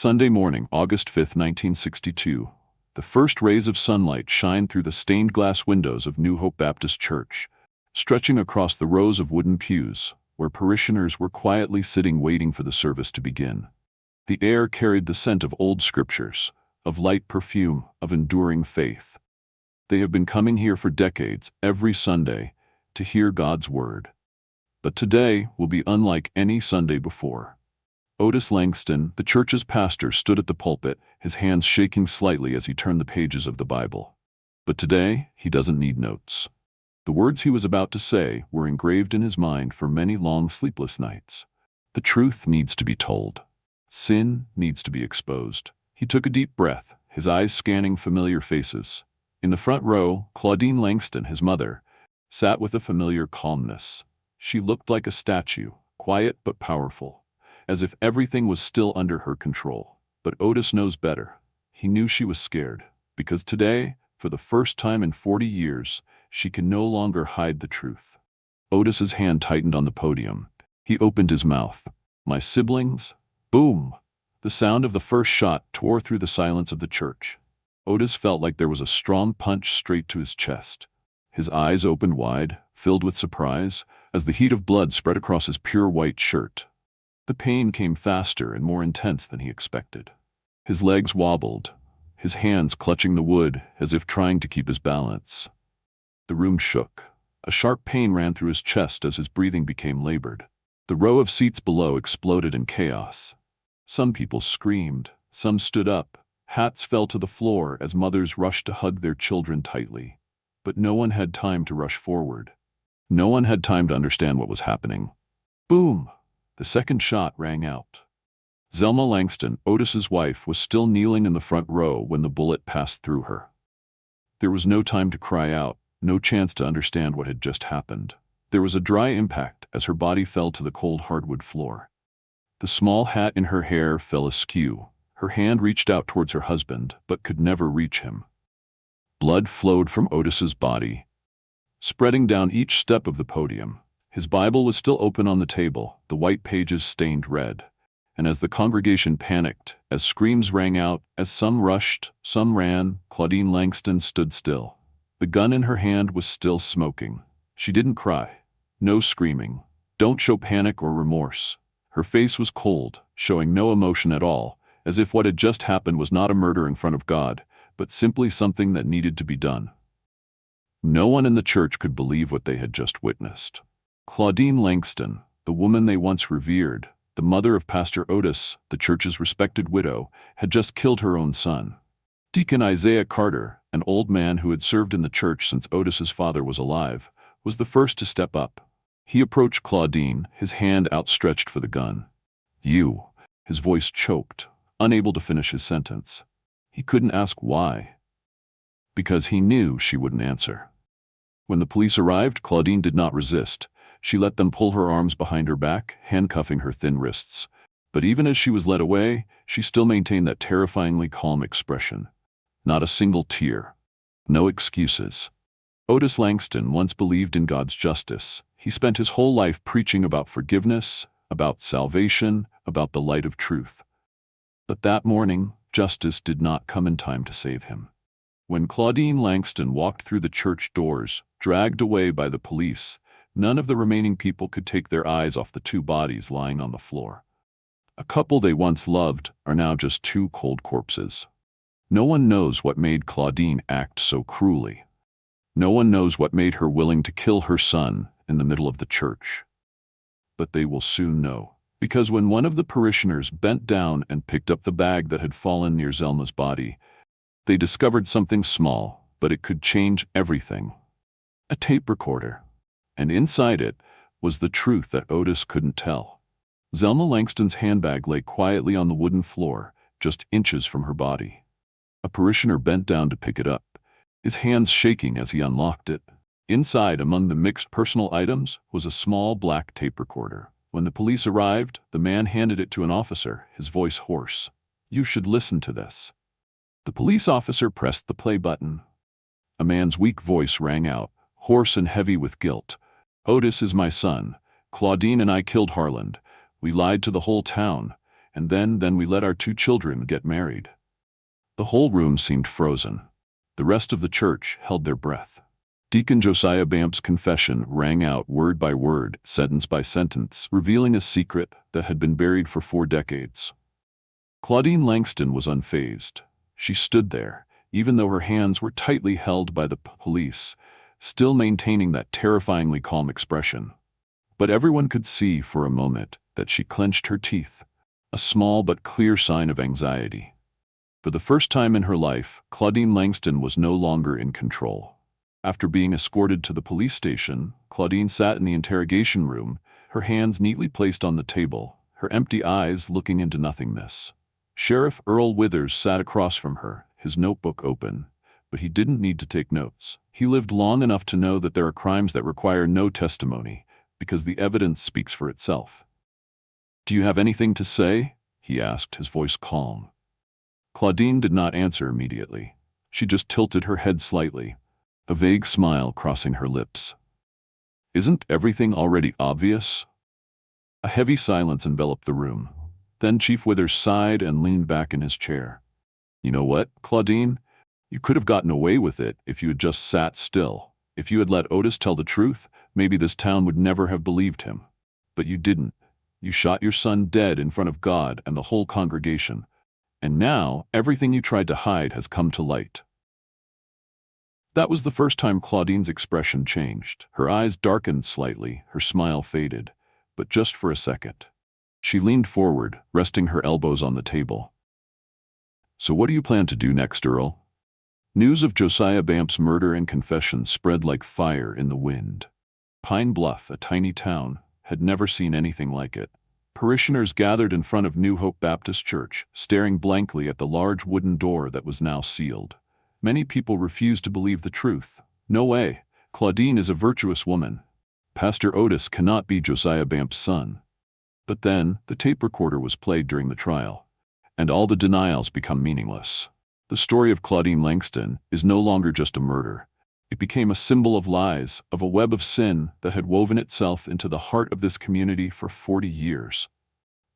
Sunday morning, August 5th, 1962. The first rays of sunlight shine through the stained glass windows of New Hope Baptist Church, stretching across the rows of wooden pews, where parishioners were quietly sitting waiting for the service to begin. The air carried the scent of old scriptures, of light perfume, of enduring faith. They have been coming here for decades, every Sunday, to hear God's word. But today will be unlike any Sunday before. Otis Langston, the church's pastor, stood at the pulpit, his hands shaking slightly as he turned the pages of the Bible. But today, he doesn't need notes. The words he was about to say were engraved in his mind for many long sleepless nights. The truth needs to be told. Sin needs to be exposed. He took a deep breath, his eyes scanning familiar faces. In the front row, Claudine Langston, his mother, sat with a familiar calmness. She looked like a statue, quiet but powerful, as if everything was still under her control. But Otis knows better. He knew she was scared, because today, for the first time in 40 years, she can no longer hide the truth. Otis's hand tightened on the podium. He opened his mouth. "My siblings?" Boom! The sound of the first shot tore through the silence of the church. Otis felt like there was a strong punch straight to his chest. His eyes opened wide, filled with surprise, as the heat of blood spread across his pure white shirt. The pain came faster and more intense than he expected. His legs wobbled, his hands clutching the wood as if trying to keep his balance. The room shook. A sharp pain ran through his chest as his breathing became labored. The row of seats below exploded in chaos. Some people screamed, some stood up. Hats fell to the floor as mothers rushed to hug their children tightly. But no one had time to rush forward. No one had time to understand what was happening. Boom! The second shot rang out. Zelma Langston, Otis's wife, was still kneeling in the front row when the bullet passed through her. There was no time to cry out, no chance to understand what had just happened. There was a dry impact as her body fell to the cold hardwood floor. The small hat in her hair fell askew. Her hand reached out towards her husband, but could never reach him. Blood flowed from Otis's body, spreading down each step of the podium. His Bible was still open on the table, the white pages stained red. And as the congregation panicked, as screams rang out, as some rushed, some ran, Claudine Langston stood still. The gun in her hand was still smoking. She didn't cry. No screaming. Don't show panic or remorse. Her face was cold, showing no emotion at all, as if what had just happened was not a murder in front of God, but simply something that needed to be done. No one in the church could believe what they had just witnessed. Claudine Langston, the woman they once revered, the mother of Pastor Otis, the church's respected widow, had just killed her own son. Deacon Isaiah Carter, an old man who had served in the church since Otis's father was alive, was the first to step up. He approached Claudine, his hand outstretched for the gun. "You," his voice choked, unable to finish his sentence. He couldn't ask why, because he knew she wouldn't answer. When the police arrived, Claudine did not resist. She let them pull her arms behind her back, handcuffing her thin wrists. But even as she was led away, she still maintained that terrifyingly calm expression. Not a single tear. No excuses. Otis Langston once believed in God's justice. He spent his whole life preaching about forgiveness, about salvation, about the light of truth. But that morning, justice did not come in time to save him. When Claudine Langston walked through the church doors, dragged away by the police, none of the remaining people could take their eyes off the two bodies lying on the floor. A couple they once loved are now just two cold corpses. No one knows what made Claudine act so cruelly. No one knows what made her willing to kill her son in the middle of the church. But they will soon know, because when one of the parishioners bent down and picked up the bag that had fallen near Zelma's body, they discovered something small, but it could change everything. A tape recorder. And inside it was the truth that Otis couldn't tell. Zelma Langston's handbag lay quietly on the wooden floor, just inches from her body. A parishioner bent down to pick it up, his hands shaking as he unlocked it. Inside, among the mixed personal items, was a small black tape recorder. When the police arrived, the man handed it to an officer, his voice hoarse. "You should listen to this." The police officer pressed the play button. A man's weak voice rang out, hoarse and heavy with guilt. "Otis is my son. Claudine and I killed Harland. We lied to the whole town. and then we let our 2 children get married." The whole room seemed frozen. The rest of the church held their breath. Deacon Josiah Bamp's confession rang out word by word, sentence by sentence, revealing a secret that had been buried for 4 decades. Claudine Langston was unfazed. She stood there, even though her hands were tightly held by the police, still maintaining that terrifyingly calm expression. But everyone could see for a moment that she clenched her teeth, a small but clear sign of anxiety. For the first time in her life, Claudine Langston was no longer in control. After being escorted to the police station, Claudine sat in the interrogation room, her hands neatly placed on the table, her empty eyes looking into nothingness. Sheriff Earl Withers sat across from her, his notebook open, but he didn't need to take notes. He lived long enough to know that there are crimes that require no testimony, because the evidence speaks for itself. "Do you have anything to say?" he asked, his voice calm. Claudine did not answer immediately. She just tilted her head slightly, a vague smile crossing her lips. "Isn't everything already obvious?" A heavy silence enveloped the room. Then Chief Withers sighed and leaned back in his chair. "You know what, Claudine? You could have gotten away with it if you had just sat still. If you had let Otis tell the truth, maybe this town would never have believed him. But you didn't. You shot your son dead in front of God and the whole congregation. And now, everything you tried to hide has come to light." That was the first time Claudine's expression changed. Her eyes darkened slightly, her smile faded, but just for a second. She leaned forward, resting her elbows on the table. "So what do you plan to do next, Earl?" News of Josiah Bamp's murder and confession spread like fire in the wind. Pine Bluff, a tiny town, had never seen anything like it. Parishioners gathered in front of New Hope Baptist Church, staring blankly at the large wooden door that was now sealed. Many people refused to believe the truth. "No way. Claudine is a virtuous woman. Pastor Otis cannot be Josiah Bamp's son." But then, the tape recorder was played during the trial, and all the denials become meaningless. The story of Claudine Langston is no longer just a murder. It became a symbol of lies, of a web of sin that had woven itself into the heart of this community for 40 years.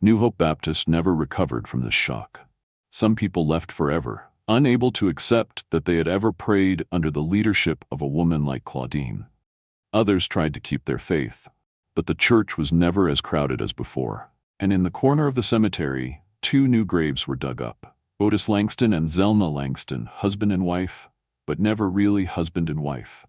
New Hope Baptist never recovered from this shock. Some people left forever, unable to accept that they had ever prayed under the leadership of a woman like Claudine. Others tried to keep their faith, but the church was never as crowded as before. And in the corner of the cemetery, 2 new graves were dug up. Otis Langston and Zelma Langston, husband and wife, but never really husband and wife.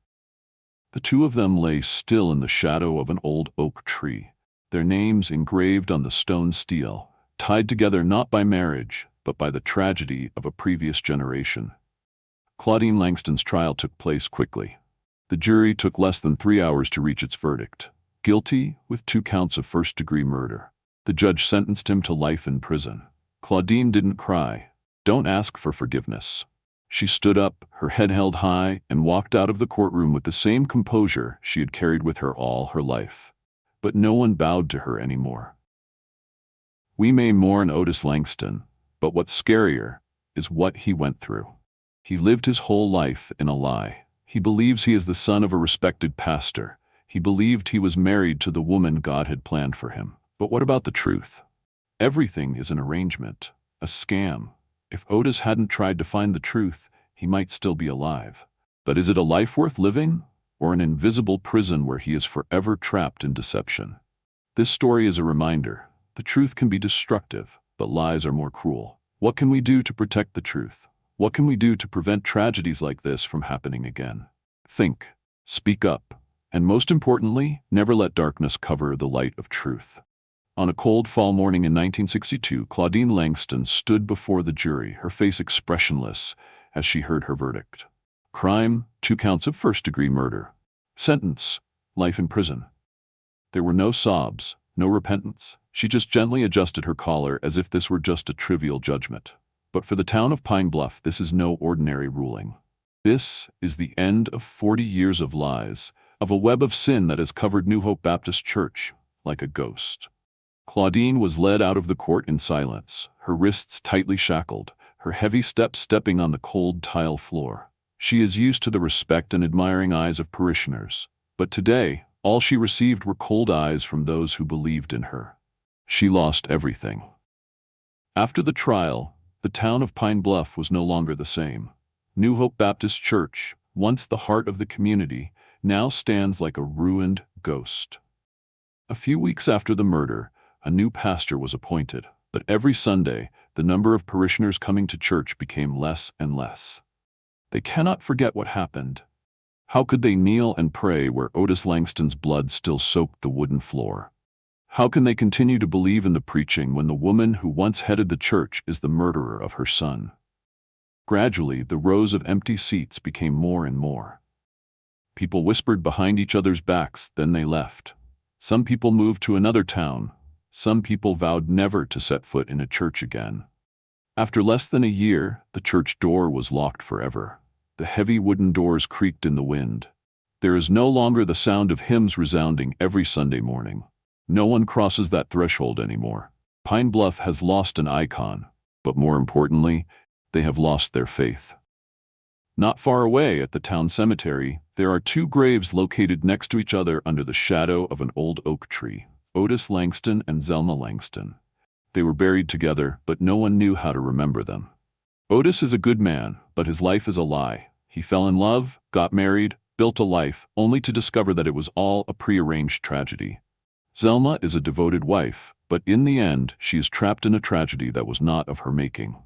The 2 of them lay still in the shadow of an old oak tree, their names engraved on the stone stele, tied together not by marriage, but by the tragedy of a previous generation. Claudine Langston's trial took place quickly. The jury took less than 3 hours to reach its verdict. Guilty with 2 counts of first-degree murder. The judge sentenced him to life in prison. Claudine didn't cry. Don't ask for forgiveness. She stood up, her head held high, and walked out of the courtroom with the same composure she had carried with her all her life. But no one bowed to her anymore. We may mourn Otis Langston, but what's scarier is what he went through. He lived his whole life in a lie. He believes he is the son of a respected pastor. He believed he was married to the woman God had planned for him. But what about the truth? Everything is an arrangement, a scam. If Otis hadn't tried to find the truth, he might still be alive. But is it a life worth living, or an invisible prison where he is forever trapped in deception? This story is a reminder. The truth can be destructive, but lies are more cruel. What can we do to protect the truth? What can we do to prevent tragedies like this from happening again? Think, speak up, and most importantly, never let darkness cover the light of truth. On a cold fall morning in 1962, Claudine Langston stood before the jury, her face expressionless as she heard her verdict. Crime, 2 counts of first-degree murder. Sentence, life in prison. There were no sobs, no repentance. She just gently adjusted her collar as if this were just a trivial judgment. But for the town of Pine Bluff, this is no ordinary ruling. This is the end of 40 years of lies, of a web of sin that has covered New Hope Baptist Church like a ghost. Claudine was led out of the court in silence, her wrists tightly shackled, her heavy steps stepping on the cold tile floor. She is used to the respect and admiring eyes of parishioners, but today, all she received were cold eyes from those who believed in her. She lost everything. After the trial, the town of Pine Bluff was no longer the same. New Hope Baptist Church, once the heart of the community, now stands like a ruined ghost. A few weeks after the murder, a new pastor was appointed, but every Sunday, the number of parishioners coming to church became less and less. They cannot forget what happened. How could they kneel and pray where Otis Langston's blood still soaked the wooden floor? How can they continue to believe in the preaching when the woman who once headed the church is the murderer of her son? Gradually, the rows of empty seats became more and more. People whispered behind each other's backs, then they left. Some people moved to another town. Some people vowed never to set foot in a church again. After less than a year, the church door was locked forever. The heavy wooden doors creaked in the wind. There is no longer the sound of hymns resounding every Sunday morning. No one crosses that threshold anymore. Pine Bluff has lost an icon, but more importantly, they have lost their faith. Not far away at the town cemetery, there are two graves located next to each other under the shadow of an old oak tree. Otis Langston and Zelma Langston. They were buried together, but no one knew how to remember them. Otis is a good man, but his life is a lie. He fell in love, got married, built a life, only to discover that it was all a prearranged tragedy. Zelma is a devoted wife, but in the end, she is trapped in a tragedy that was not of her making.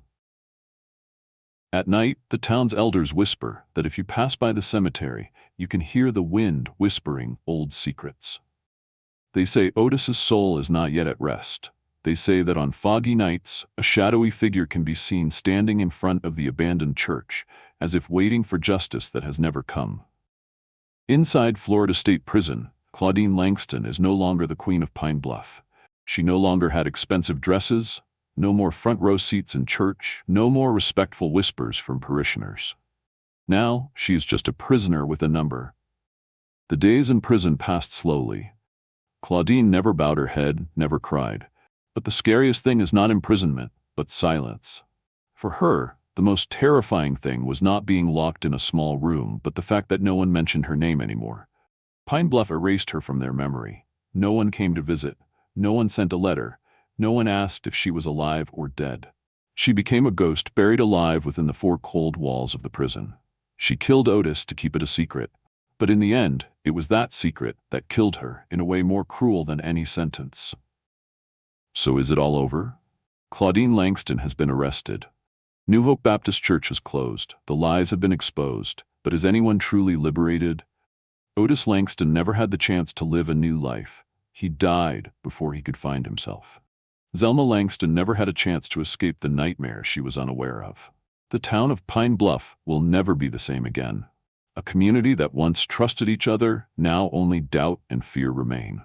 At night, the town's elders whisper that if you pass by the cemetery, you can hear the wind whispering old secrets. They say Otis's soul is not yet at rest. They say that on foggy nights, a shadowy figure can be seen standing in front of the abandoned church, as if waiting for justice that has never come. Inside Florida State Prison, Claudine Langston is no longer the queen of Pine Bluff. She no longer had expensive dresses, no more front row seats in church, no more respectful whispers from parishioners. Now, she is just a prisoner with a number. The days in prison passed slowly. Claudine never bowed her head, never cried. But the scariest thing is not imprisonment, but silence. For her, the most terrifying thing was not being locked in a small room, but the fact that no one mentioned her name anymore. Pine Bluff erased her from their memory. No one came to visit. No one sent a letter. No one asked if she was alive or dead. She became a ghost buried alive within the four cold walls of the prison. She killed Otis to keep it a secret. But in the end, it was that secret that killed her in a way more cruel than any sentence. So is it all over? Claudine Langston has been arrested. New Hope Baptist Church has closed. The lies have been exposed. But is anyone truly liberated? Otis Langston never had the chance to live a new life. He died before he could find himself. Zelma Langston never had a chance to escape the nightmare she was unaware of. The town of Pine Bluff will never be the same again. A community that once trusted each other, now only doubt and fear remain.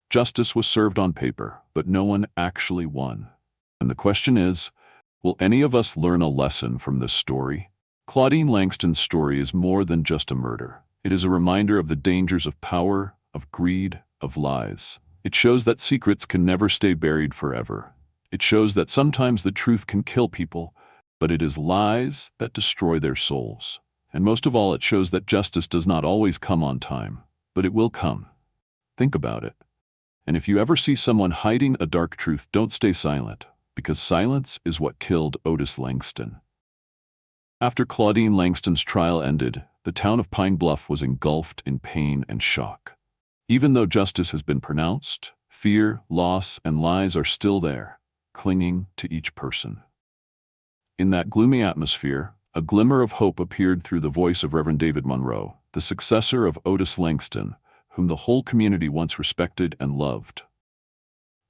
Justice was served on paper, but no one actually won. And the question is, will any of us learn a lesson from this story? Claudine Langston's story is more than just a murder. It is a reminder of the dangers of power, of greed, of lies. It shows that secrets can never stay buried forever. It shows that sometimes the truth can kill people, but it is lies that destroy their souls. And most of all, it shows that justice does not always come on time, but it will come. Think about it. And if you ever see someone hiding a dark truth, don't stay silent, because silence is what killed Otis Langston. After Claudine Langston's trial ended, the town of Pine Bluff was engulfed in pain and shock. Even though justice has been pronounced, fear, loss, and lies are still there, clinging to each person. In that gloomy atmosphere, a glimmer of hope appeared through the voice of Reverend David Monroe, the successor of Otis Langston, whom the whole community once respected and loved.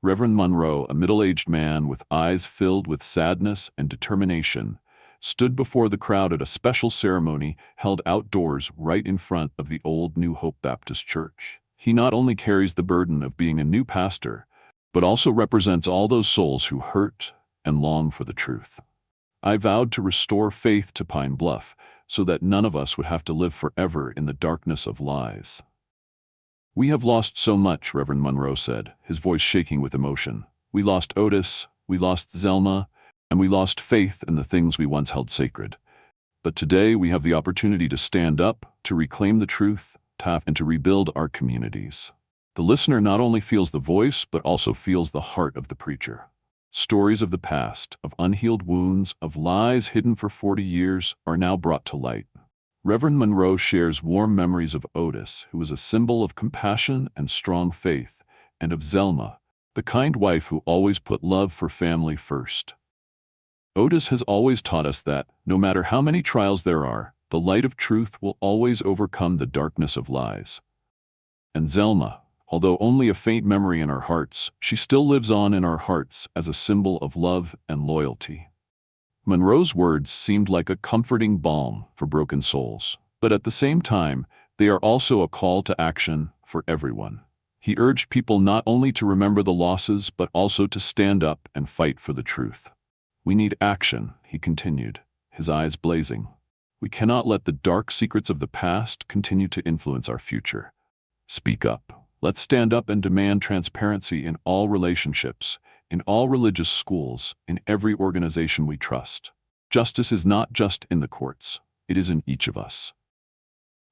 Reverend Monroe, a middle-aged man with eyes filled with sadness and determination, stood before the crowd at a special ceremony held outdoors right in front of the old New Hope Baptist Church. He not only carries the burden of being a new pastor, but also represents all those souls who hurt and long for the truth. I vowed to restore faith to Pine Bluff so that none of us would have to live forever in the darkness of lies. We have lost so much, Reverend Monroe said, his voice shaking with emotion. We lost Otis, we lost Zelma, and we lost faith in the things we once held sacred. But today we have the opportunity to stand up, to reclaim the truth, and to rebuild our communities. The listener not only feels the voice, but also feels the heart of the preacher. Stories of the past, of unhealed wounds, of lies hidden for 40 years are now brought to light. Reverend Monroe shares warm memories of Otis, who was a symbol of compassion and strong faith, and of Zelma, the kind wife who always put love for family first. Otis has always taught us that, no matter how many trials there are, the light of truth will always overcome the darkness of lies. And Zelma, although only a faint memory in our hearts, she still lives on in our hearts as a symbol of love and loyalty. Monroe's words seemed like a comforting balm for broken souls, but at the same time, they are also a call to action for everyone. He urged people not only to remember the losses, but also to stand up and fight for the truth. We need action, he continued, his eyes blazing. We cannot let the dark secrets of the past continue to influence our future. Speak up. Let's stand up and demand transparency in all relationships, in all religious schools, in every organization we trust. Justice is not just in the courts, it is in each of us.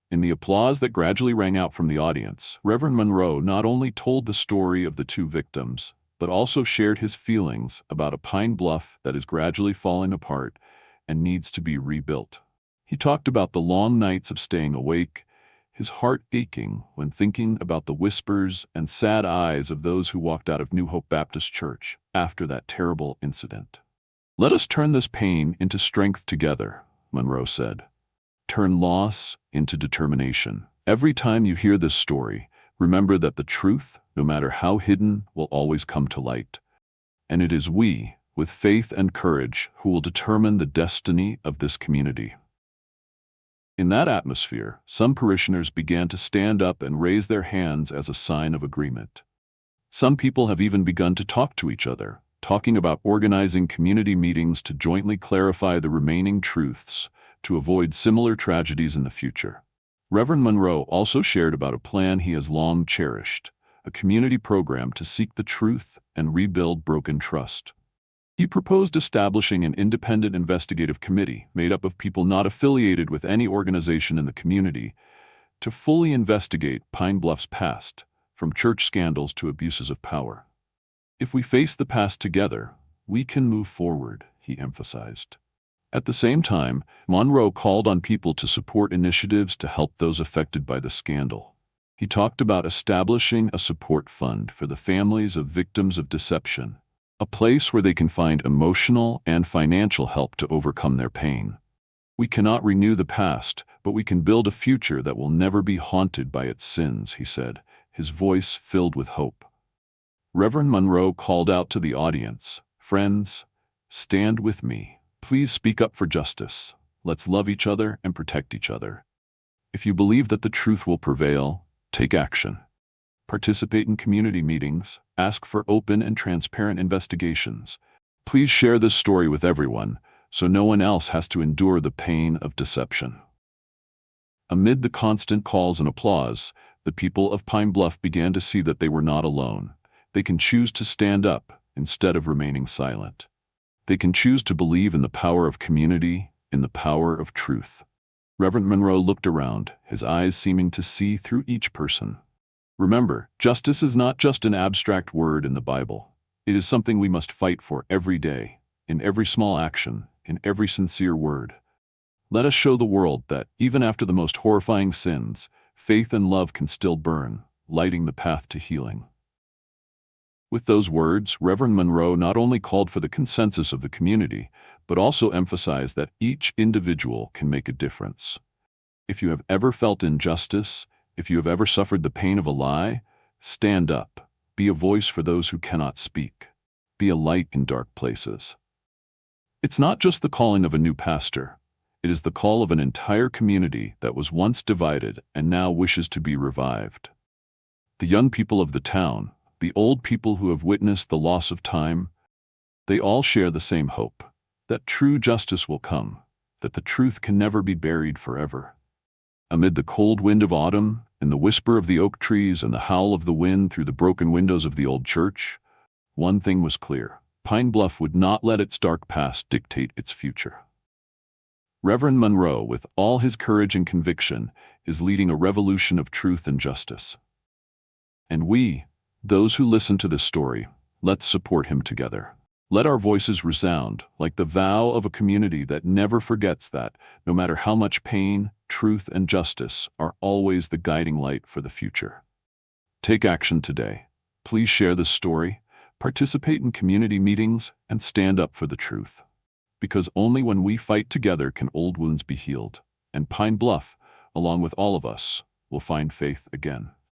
In the applause that gradually rang out from the audience, Reverend Monroe not only told the story of the two victims, but also shared his feelings about a Pine Bluff that is gradually falling apart and needs to be rebuilt. He talked about the long nights of staying awake, his heart aching when thinking about the whispers and sad eyes of those who walked out of New Hope Baptist Church after that terrible incident. Let us turn this pain into strength together, Monroe said. Turn loss into determination. Every time you hear this story, remember that the truth, no matter how hidden, will always come to light. And it is we, with faith and courage, who will determine the destiny of this community. In that atmosphere, some parishioners began to stand up and raise their hands as a sign of agreement. Some people have even begun to talk to each other, talking about organizing community meetings to jointly clarify the remaining truths, to avoid similar tragedies in the future. Reverend Monroe also shared about a plan he has long cherished, a community program to seek the truth and rebuild broken trust. He proposed establishing an independent investigative committee made up of people not affiliated with any organization in the community to fully investigate Pine Bluff's past, from church scandals to abuses of power. If we face the past together, we can move forward, he emphasized. At the same time, Monroe called on people to support initiatives to help those affected by the scandal. He talked about establishing a support fund for the families of victims of deception, a place where they can find emotional and financial help to overcome their pain. We cannot renew the past, but we can build a future that will never be haunted by its sins, he said, his voice filled with hope. Reverend Monroe called out to the audience, "Friends, stand with me. Please speak up for justice. Let's love each other and protect each other. If you believe that the truth will prevail, take action. Participate in community meetings, ask for open and transparent investigations. Please share this story with everyone, so no one else has to endure the pain of deception." Amid the constant calls and applause, the people of Pine Bluff began to see that they were not alone. They can choose to stand up instead of remaining silent. They can choose to believe in the power of community, in the power of truth. Reverend Monroe looked around, his eyes seeming to see through each person. Remember, justice is not just an abstract word in the Bible. It is something we must fight for every day, in every small action, in every sincere word. Let us show the world that, even after the most horrifying sins, faith and love can still burn, lighting the path to healing. With those words, Reverend Monroe not only called for the consensus of the community, but also emphasized that each individual can make a difference. If you have ever felt injustice, if you have ever suffered the pain of a lie, stand up. Be a voice for those who cannot speak. Be a light in dark places. It's not just the calling of a new pastor. It is the call of an entire community that was once divided and now wishes to be revived. The young people of the town, the old people who have witnessed the loss of time, they all share the same hope, that true justice will come, that the truth can never be buried forever. Amid the cold wind of autumn, and the whisper of the oak trees and the howl of the wind through the broken windows of the old church, one thing was clear: Pine Bluff would not let its dark past dictate its future. Reverend Monroe, with all his courage and conviction, is leading a revolution of truth and justice. And we, those who listen to this story, let's support him together. Let our voices resound like the vow of a community that never forgets that, no matter how much pain, truth and justice are always the guiding light for the future. Take action today. Please share this story, participate in community meetings, and stand up for the truth. Because only when we fight together can old wounds be healed, and Pine Bluff, along with all of us, will find faith again.